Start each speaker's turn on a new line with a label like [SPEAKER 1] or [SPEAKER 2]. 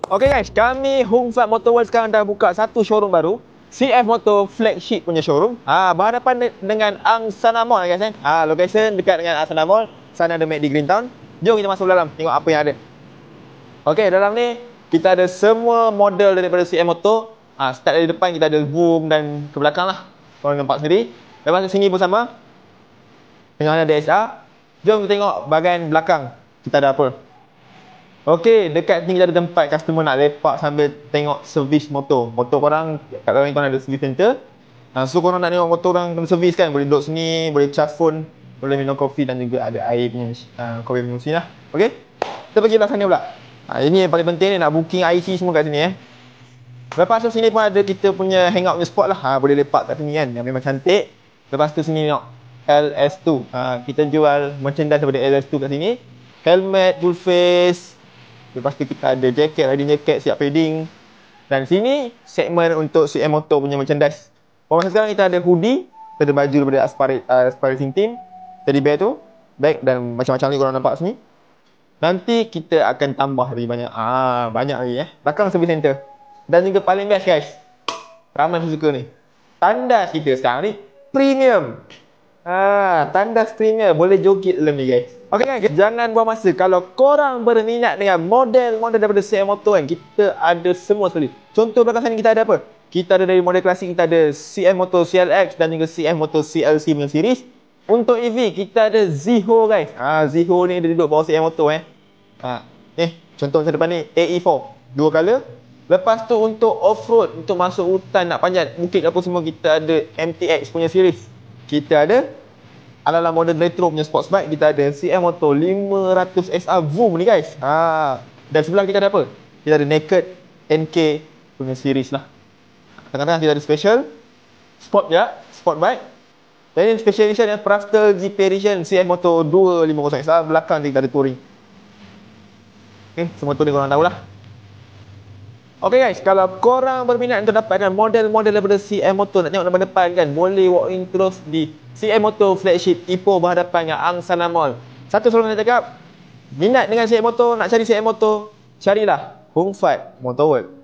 [SPEAKER 1] Okay guys, kami Hong Fat Motor World sekarang dah buka satu showroom baru, CF Motor Flagship punya showroom. Berhadapan dengan Angsana Mall guys. Location dekat dengan Angsana Mall. Sana ada McD Greentown. Jom kita masuk dalam tengok apa yang ada. Okay, dalam ni kita ada semua model daripada CF Motor. Start dari depan kita ada boom dan ke belakang lah. Korang nampak sendiri. Lepas tu sini pun sama. Tengah ada DSR. Jom kita tengok bahagian belakang. Kita ada apa. Okey, dekat sini kita ada tempat customer nak lepak sambil tengok servis motor. Motor korang, kat dalam ni korang ada service center. So korang nak tengok motor korang kena servis kan, boleh duduk sini, boleh charge phone, boleh minum kopi dan juga ada air punya kopi punya mesin lah. Okey, kita pergi belah sana pula. Ini yang paling penting ni, nak booking IC semua kat sini Lepas tu sini pun ada kita punya hangout punya spot lah. Boleh lepak kat sini kan, yang memang cantik. Lepas tu sini tengok LS2. Kita jual merchandise daripada LS2 kat sini. Helmet, full face. Lepas tu kita ada jaket, riding jacket, siap padding. Dan sini segmen untuk CF Motor punya merchandise. Masa sekarang kita ada hoodie, kita ada baju daripada Aspiring Team, teddy bear tu, bag dan macam-macam ni korang nampak sini. Nanti kita akan tambah lagi banyak. Banyak lagi belakang service center. Dan juga paling best guys, ramai yang suka ni, tandas kita sekarang ni premium. Tandas premium, boleh joget dalam ni guys. Ok guys, jangan buang masa. Kalau korang berminat dengan model-model daripada CF Motor kan, kita ada semua sekali. Contoh belakang sana kita ada apa? Kita ada dari model klasik, kita ada CF Motor CLX dan juga CF Motor CLC punya series. Untuk EV, kita ada Ziho guys. Ziho ni dia duduk bawah CF Motor contoh macam depan ni, AE4, dua color. Lepas tu untuk off-road, untuk masuk hutan, nak panjat bukit apa semua, kita ada MTX punya series. Kita ada ala-ala model retro punya sports bike, kita ada CF Motor 500 SR Vroom ni guys. Dan sebelah kita ada apa? Kita ada Naked NK punya series lah. Kadang-kadang kita ada special sport bike. Dan ini special edition yang Crafter GP edition CF Motor 250 SR. Belakang kita ada touring. Semua tu ni korang tahulah. Ok guys, kalau korang berminat untuk dapatkan model-model daripada CF Motor, nak tengok depan kan, boleh walk in terus di CF Motor Flagship Ipoh berhadapan dengan Angsana Mall. Satu soalan nak cakap, minat dengan CF Motor, nak cari CF Motor, carilah Hong Fat Motor World.